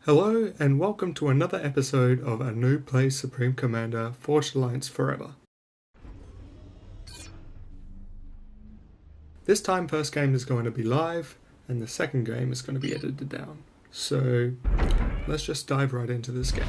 Hello and welcome to another episode of A Noob Plays Supreme Commander Forged Alliance Forever. This time first game is going to be live and the second game is going to be edited down. So let's just dive right into this game.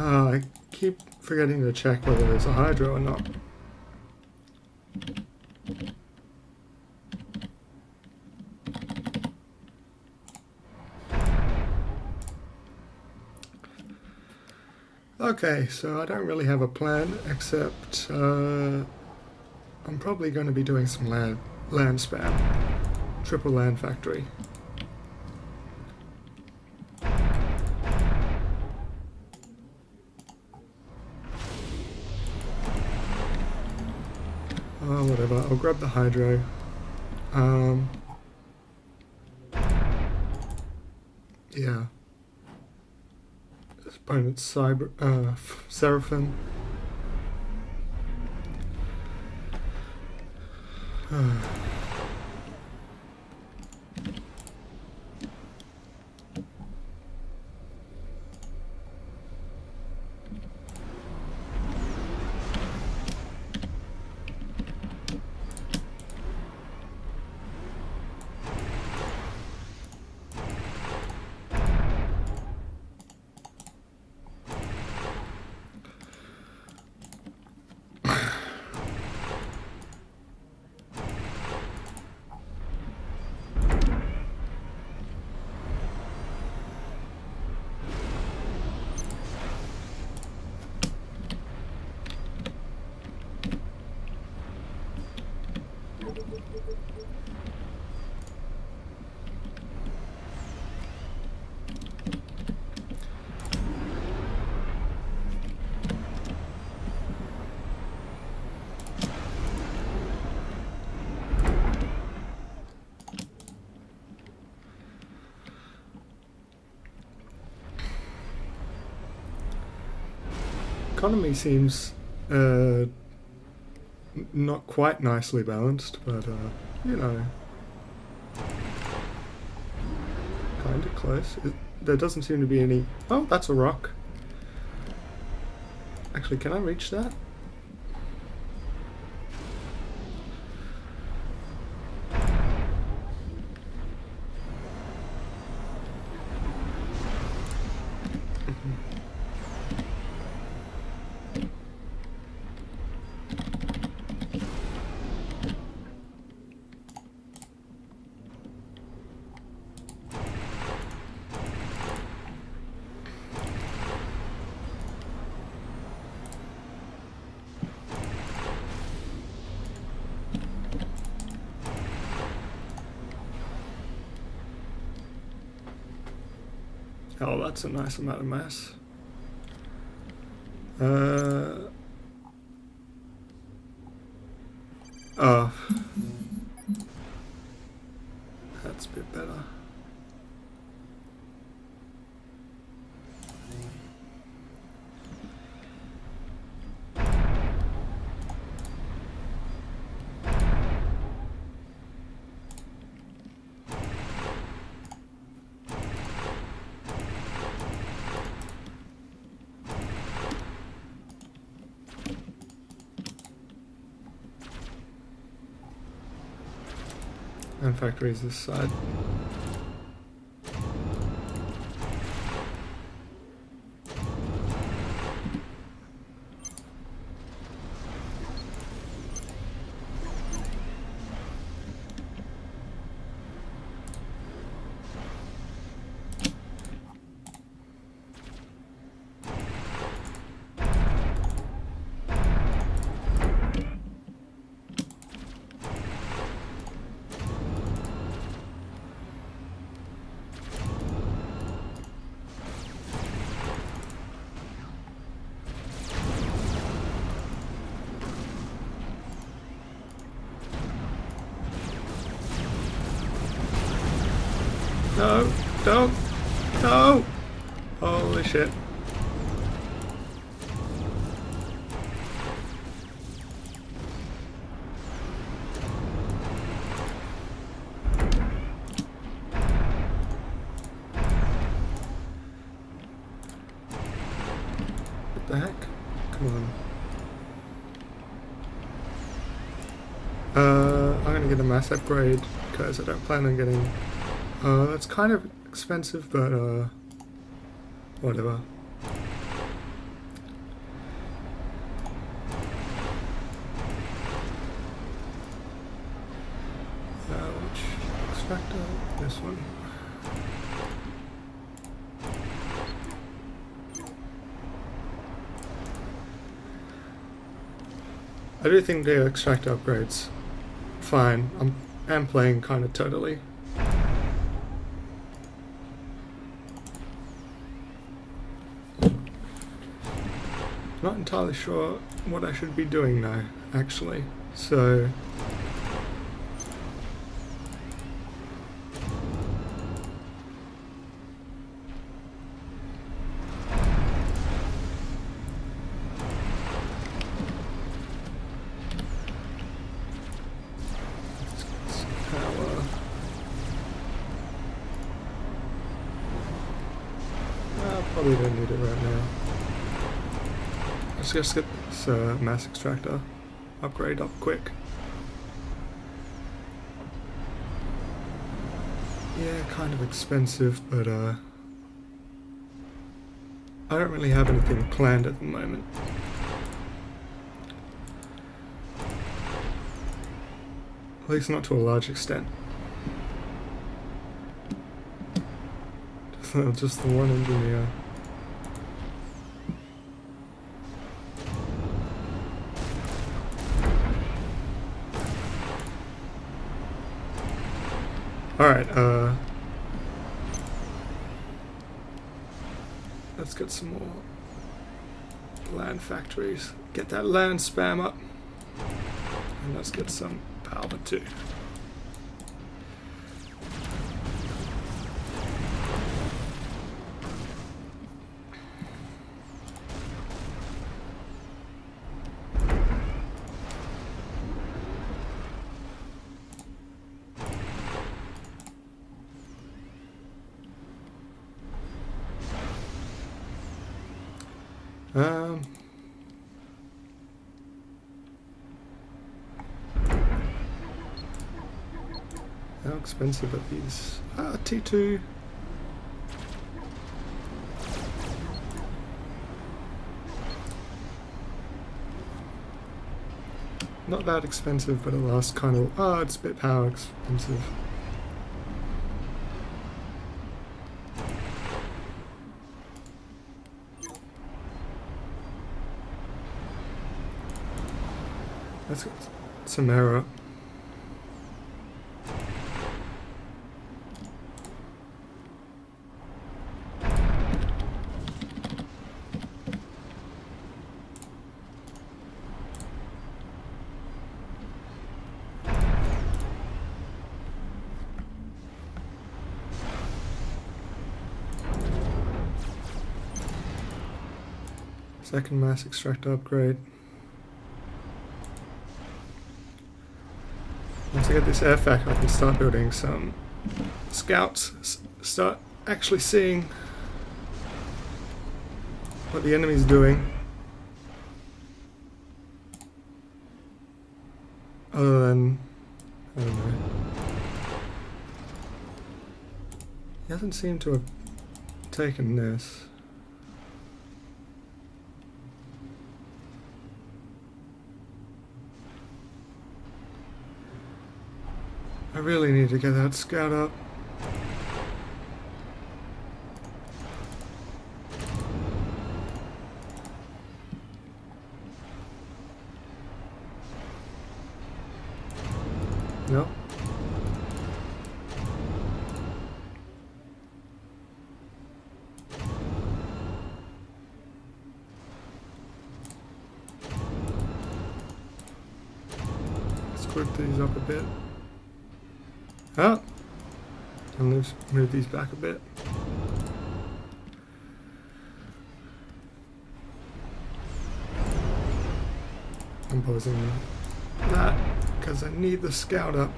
I keep forgetting to check whether there's a Hydro or not. Okay, so I don't really have a plan except I'm probably going to be doing some land spam. Triple land factory. Oh, whatever, I'll grab the Hydro. Yeah. This opponent's Seraphim. Economy seems not quite nicely balanced, but you know, kind of close. There doesn't seem to be any... Oh, that's a rock. Actually, can I reach that? Oh, that's a nice amount of mass. Oh. That's a bit better. And factories this side. No! Don't! No! Holy shit. What the heck? Come on. I'm gonna get a mass upgrade because I don't plan on getting. That's kind of expensive, but whatever. Which extractor? This one. I do think the extractor upgrades fine. I'm playing kind of totally. Not entirely sure what I should be doing now, actually. So probably don't need it right now. Let's just get this mass extractor upgrade up quick. Yeah, kind of expensive, but I don't really have anything planned at the moment. At least not to a large extent. Just the one engineer. Alright, let's get some more land factories. Get that land spam up. And let's get some power too. How expensive are these? T2. Not that expensive, but it lasts kind of. It's a bit power expensive. Let's get some error. Second mass extractor upgrade. Once I get this FAF, I can start building some scouts, start actually seeing what the enemy's doing. Other than, I don't know. He hasn't seemed to have taken this. I really need to get that scout up. No. Let's group these up a bit. Oh, I'll move these back a bit. I'm pausing that because I need the scout up.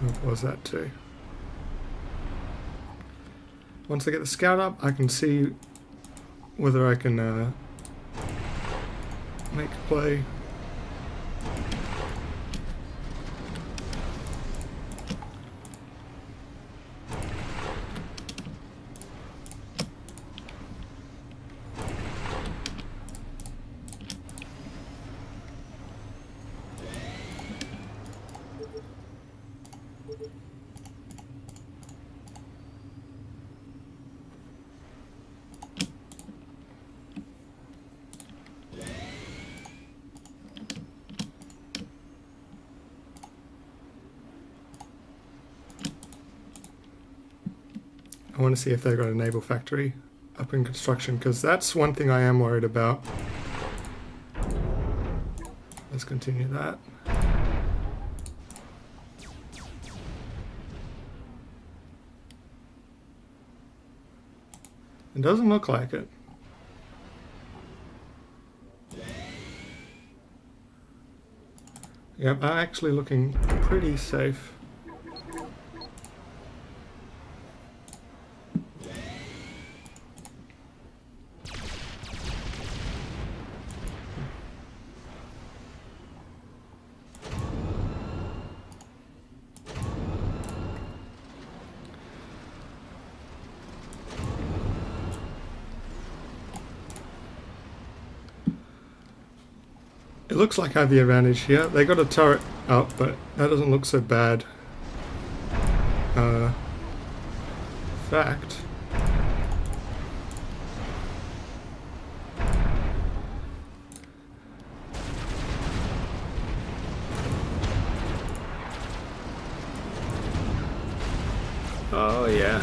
I'll pause that too. Once I get the scout up, I can see whether I can make a play. I want to see if they've got a naval factory up in construction, because that's one thing I am worried about. Let's continue that. It doesn't look like it. Yep, I'm actually looking pretty safe. It looks like I have the advantage here. They got a turret up, but that doesn't look so bad. Fact. Oh yeah.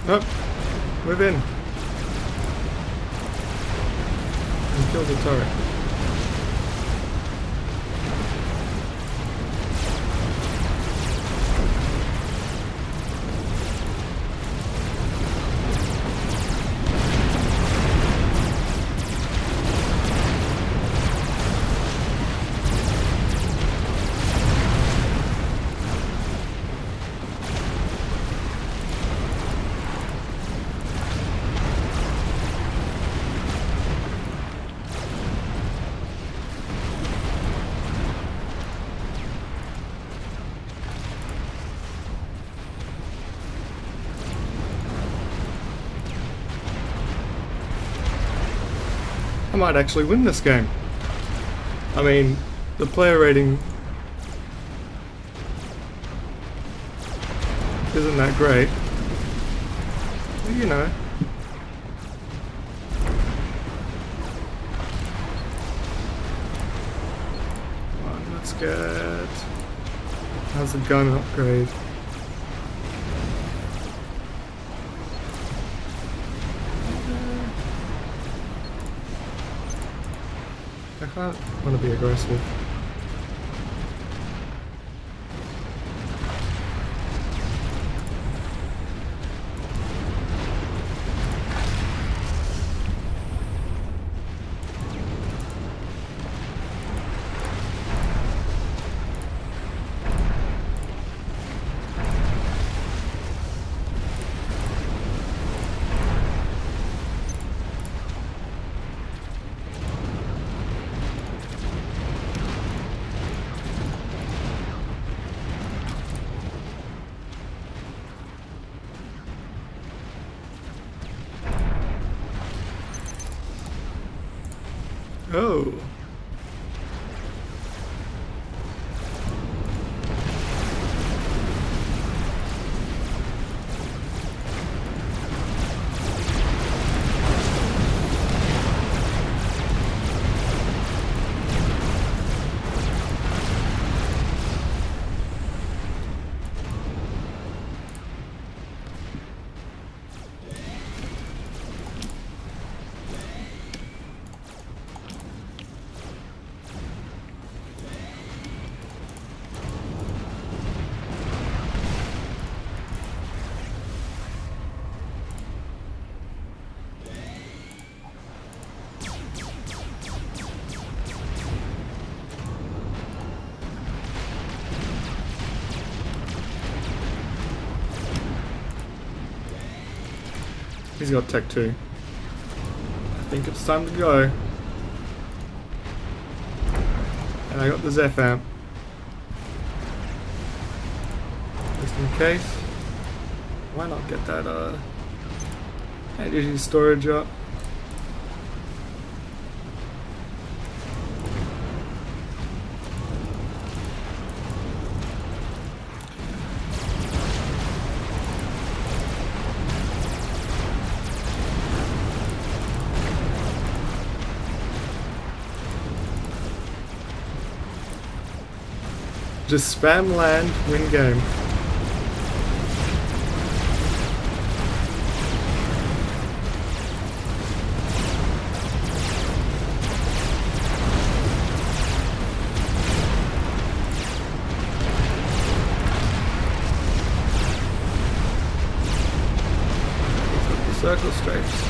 Oh, move in. And kill the turret. I might actually win this game. I mean, the player rating isn't that great. But, you know. Come on, let's get... How's the gun upgrade? I can't want to be aggressive. Oh. He's got tech too. I think it's time to go. And I got the Zeph amp. Just in case. Why not get that energy storage up? Just spam land, win game. Circle stripes.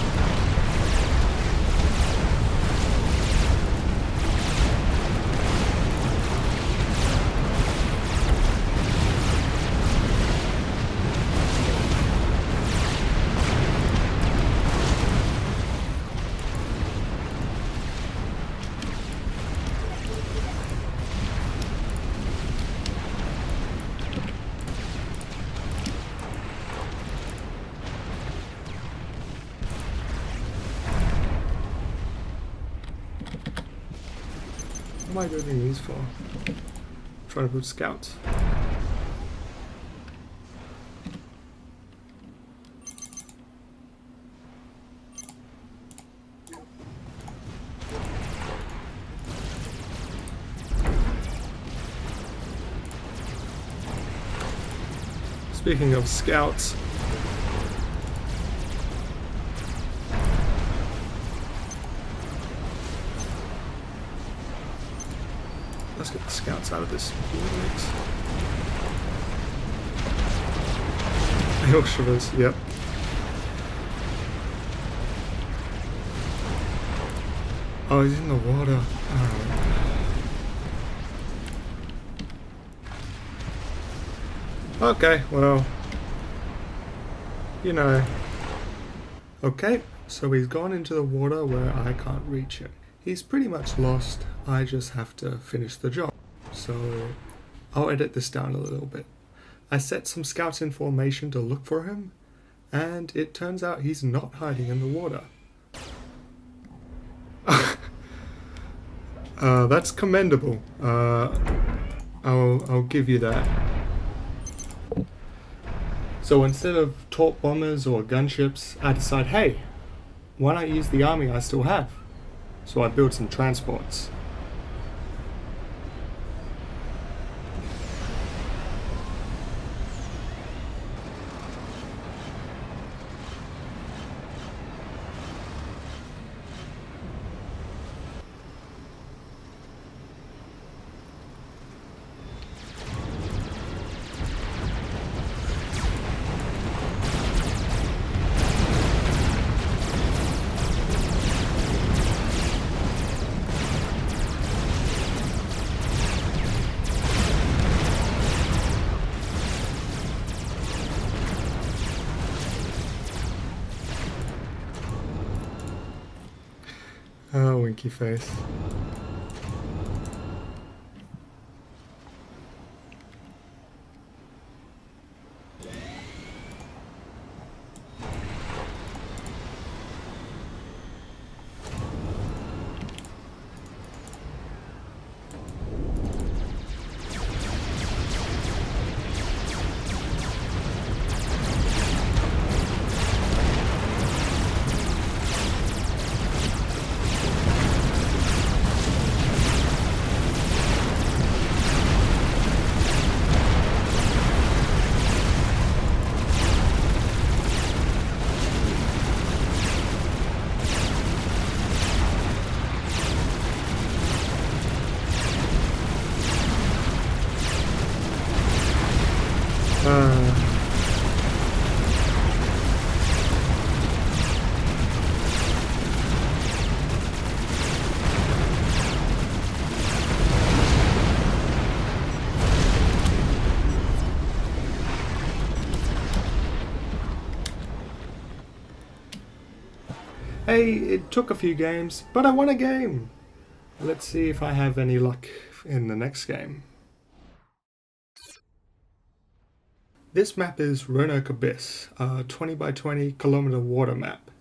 What am I doing these for? Trying to put scouts. Speaking of scouts, let's get the scouts out of this mix. Yorkshire's, yep. Oh, he's in the water. Oh. Okay, well, you know. Okay, so he's gone into the water where I can't reach him. He's pretty much lost. I just have to finish the job. So I'll edit this down a little bit. I set some scouts in formation to look for him, and it turns out he's not hiding in the water. That's commendable. I'll give you that. So instead of torp bombers or gunships, I decide, hey, why not use the army I still have? So I build some transports. Oh, winky face. Hey, it took a few games, but I won a game! Let's see if I have any luck in the next game. This map is Roanoke Abyss, a 20 by 20 kilometer water map.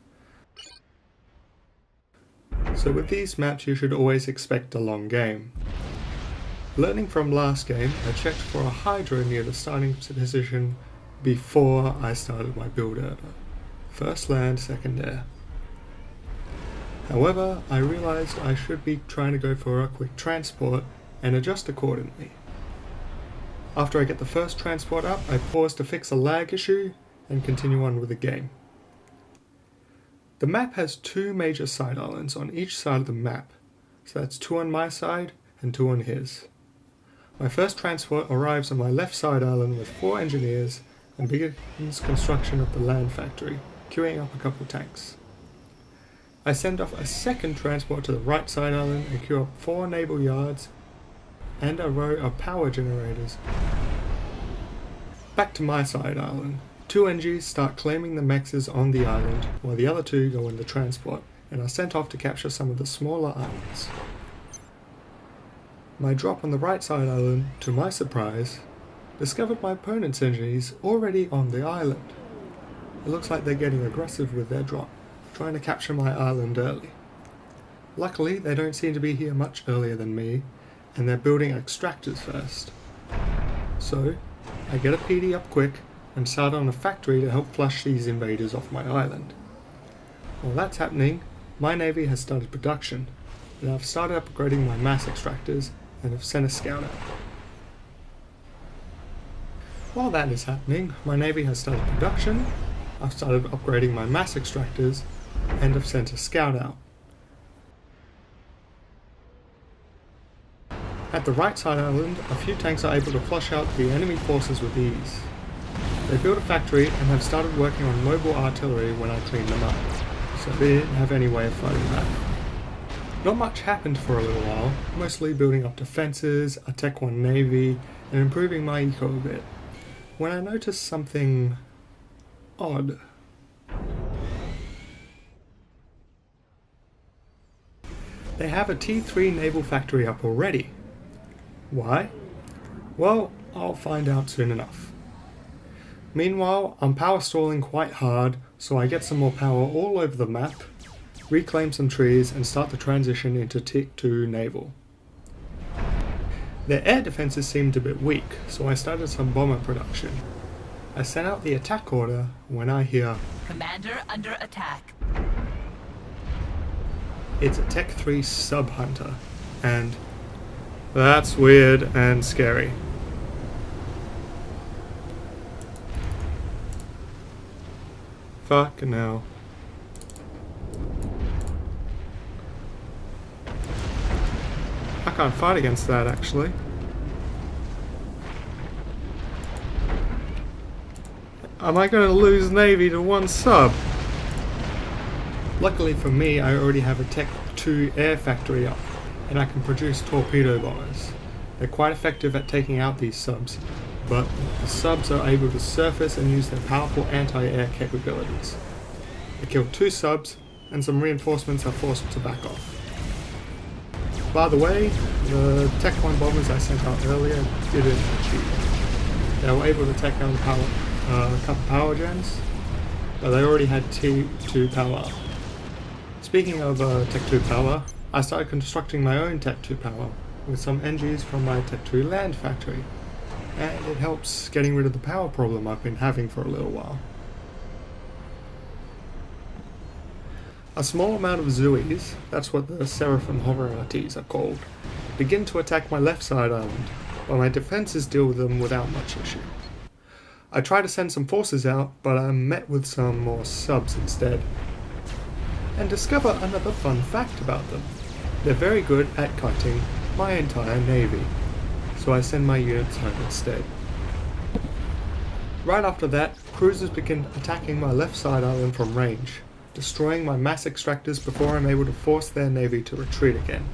So with these maps you should always expect a long game. Learning from last game, I checked for a hydro near the starting position before I started my build order. First land, second air. However, I realized I should be trying to go for a quick transport and adjust accordingly. After I get the first transport up, I pause to fix a lag issue and continue on with the game. The map has two major side islands on each side of the map, so that's 2 on my side and 2 on his. My first transport arrives on my left side island with 4 engineers and begins construction of the land factory, queuing up a couple tanks. I send off a second transport to the right side island and queue up 4 naval yards and a row of power generators. Back to my side island. 2 NGs start claiming the mexes on the island, while the other 2 go in the transport, and are sent off to capture some of the smaller islands. My drop on the right side island, to my surprise, discovered my opponent's NGs already on the island. It looks like they're getting aggressive with their drop, trying to capture my island early. Luckily, they don't seem to be here much earlier than me, and they're building extractors first. So, I get a PD up quick and start on a factory to help flush these invaders off my island. While that's happening, my navy has started production, and I've started upgrading my mass extractors and have sent a scout out. While that is happening, my navy has started production, I've started upgrading my mass extractors, and have sent a scout out. At the right side island, a few tanks are able to flush out the enemy forces with ease. They built a factory and have started working on mobile artillery when I cleaned them up, so they didn't have any way of fighting back. Not much happened for a little while, mostly building up defences, a Tech 1 navy, and improving my eco a bit, when I noticed something odd. They have a T3 naval factory up already. Why? Well, I'll find out soon enough. Meanwhile, I'm power stalling quite hard, so I get some more power all over the map, reclaim some trees, and start the transition into Tick 2 naval. Their air defences seemed a bit weak, so I started some bomber production. I sent out the attack order when I hear, "Commander under attack." It's a Tech 3 sub-hunter, and that's weird and scary. Fucking hell. I can't fight against that, actually. Am I going to lose Navy to 1 sub? Luckily for me, I already have a Tech 2 air factory up, and I can produce torpedo bombers. They're quite effective at taking out these subs, but the subs are able to surface and use their powerful anti-air capabilities. I killed 2 subs, and some reinforcements are forced to back off. By the way, the Tech 1 bombers I sent out earlier didn't achieve. They were able to take down a couple power gens, but they already had T2 power. Speaking of Tech 2 power, I started constructing my own Tech 2 power with some NGs from my Tech 2 land factory, and it helps getting rid of the power problem I've been having for a little while. A small amount of Zuis, that's what the Seraphim Hoverarties are called, begin to attack my left side island, but my defences deal with them without much issue. I try to send some forces out, but I'm met with some more subs instead. And discover another fun fact about them. They're very good at kiting my entire navy, so I send my units home instead. Right after that, cruisers begin attacking my left side island from range, destroying my mass extractors before I'm able to force their navy to retreat again.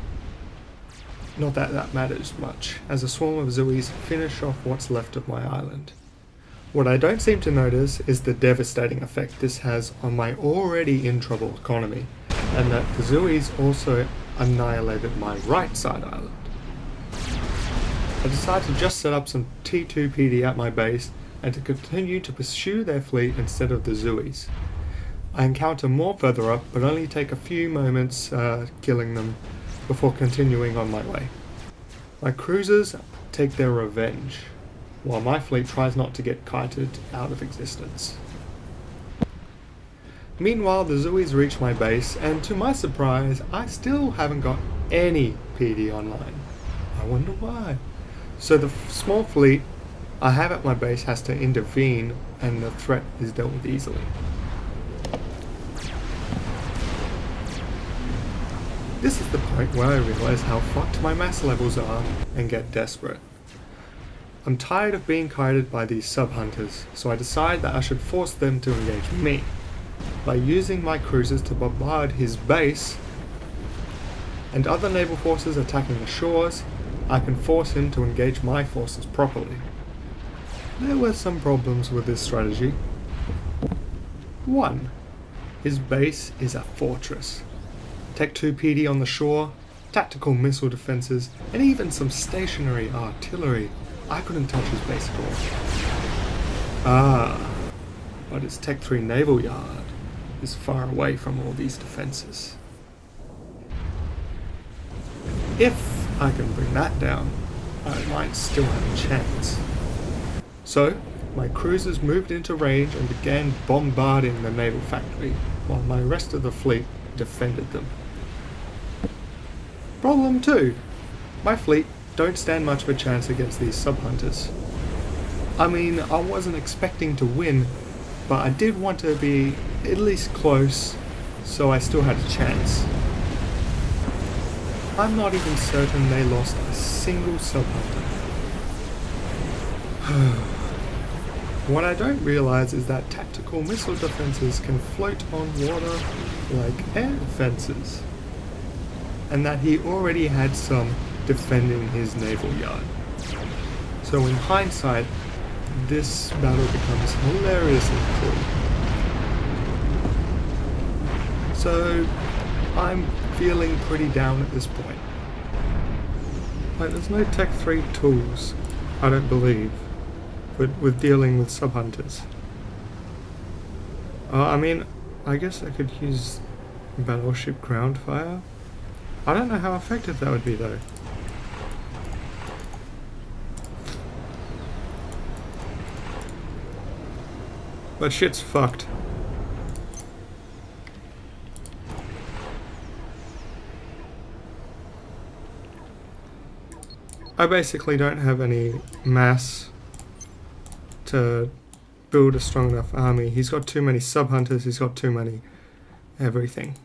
Not that that matters much, as a swarm of Zuis finish off what's left of my island. What I don't seem to notice is the devastating effect this has on my already in trouble economy, and that the Zooies also annihilated my right side island. I decided to just set up some T2 PD at my base and to continue to pursue their fleet instead of the Zooies. I encounter more further up, but only take a few moments killing them before continuing on my way. My cruisers take their revenge, while my fleet tries not to get kited out of existence. Meanwhile, the Zooies reach my base, and to my surprise, I still haven't got any PD online. I wonder why. So the small fleet I have at my base has to intervene, and the threat is dealt with easily. This is the point where I realize how fucked my mass levels are and get desperate. I'm tired of being kited by these sub-hunters, so I decide that I should force them to engage me. By using my cruisers to bombard his base and other naval forces attacking the shores, I can force him to engage my forces properly. There were some problems with this strategy. 1. His base is a fortress. Tech 2 PD on the shore, tactical missile defenses, and even some stationary artillery. I couldn't touch his base at all. But his Tech 3 naval yard is far away from all these defenses. If I can bring that down, I might still have a chance. So, my cruisers moved into range and began bombarding the naval factory, while my rest of the fleet defended them. Problem 2. My fleet don't stand much of a chance against these sub-hunters. I mean, I wasn't expecting to win, but I did want to be at least close, so I still had a chance. I'm not even certain they lost a single sub-hunter. What I don't realize is that tactical missile defenses can float on water like air defenses, and that he already had some defending his naval yard. So in hindsight, this battle becomes hilariously cruel. So I'm feeling pretty down at this point. Like, there's no Tech 3 tools, I don't believe, with dealing with sub-hunters. I mean, I guess I could use battleship ground fire. I don't know how effective that would be though. But shit's fucked. I basically don't have any mass to build a strong enough army. He's got too many sub-hunters, he's got too many everything.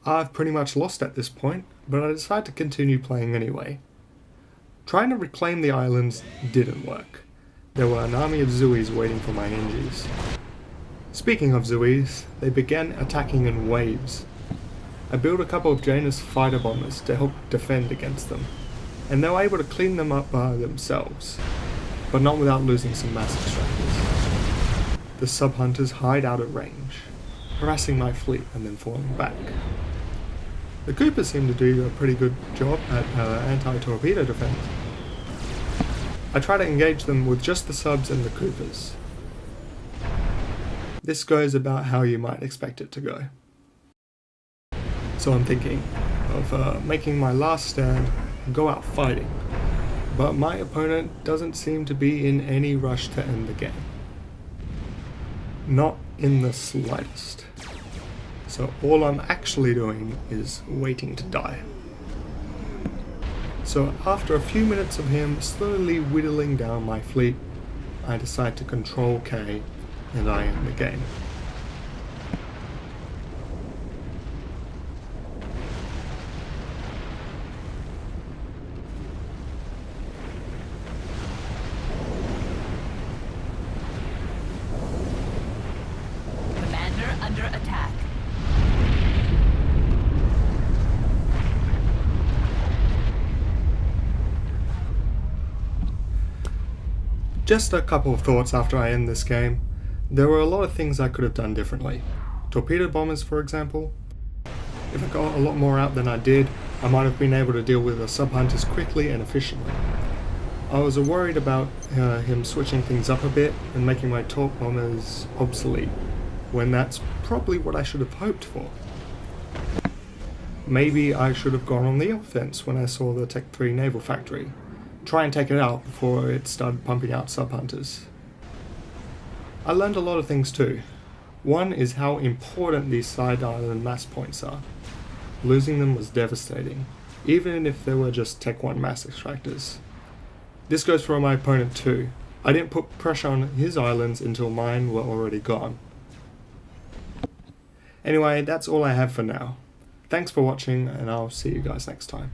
I've pretty much lost at this point, but I decided to continue playing anyway. Trying to reclaim the islands didn't work. There were an army of Zooies waiting for my engines. Speaking of Zooies, they began attacking in waves. I built a couple of Janus fighter bombers to help defend against them, and they were able to clean them up by themselves, but not without losing some mass extractors. The sub-hunters hide out at range, harassing my fleet and then falling back. The Coopers seem to do a pretty good job at anti-torpedo defense. I try to engage them with just the subs and the Coopers. This goes about how you might expect it to go. So I'm thinking of making my last stand and go out fighting, but my opponent doesn't seem to be in any rush to end the game. Not in the slightest. So all I'm actually doing is waiting to die. So after a few minutes of him slowly whittling down my fleet, I decide to Control K and I end the game. Commander under attack. Just a couple of thoughts after I end this game. There were a lot of things I could have done differently. torpedo bombers, for example. If I got a lot more out than I did, I might have been able to deal with the sub-hunters quickly and efficiently. I was worried about him switching things up a bit and making my torp bombers obsolete, when that's probably what I should have hoped for. Maybe I should have gone on the offense when I saw the Tech 3 naval factory. Try and take it out before it started pumping out sub-hunters. I learned a lot of things too. One is how important these side island mass points are. Losing them was devastating, even if they were just Tech 1 mass extractors. This goes for my opponent too. I didn't put pressure on his islands until mine were already gone. Anyway, that's all I have for now. Thanks for watching, and I'll see you guys next time.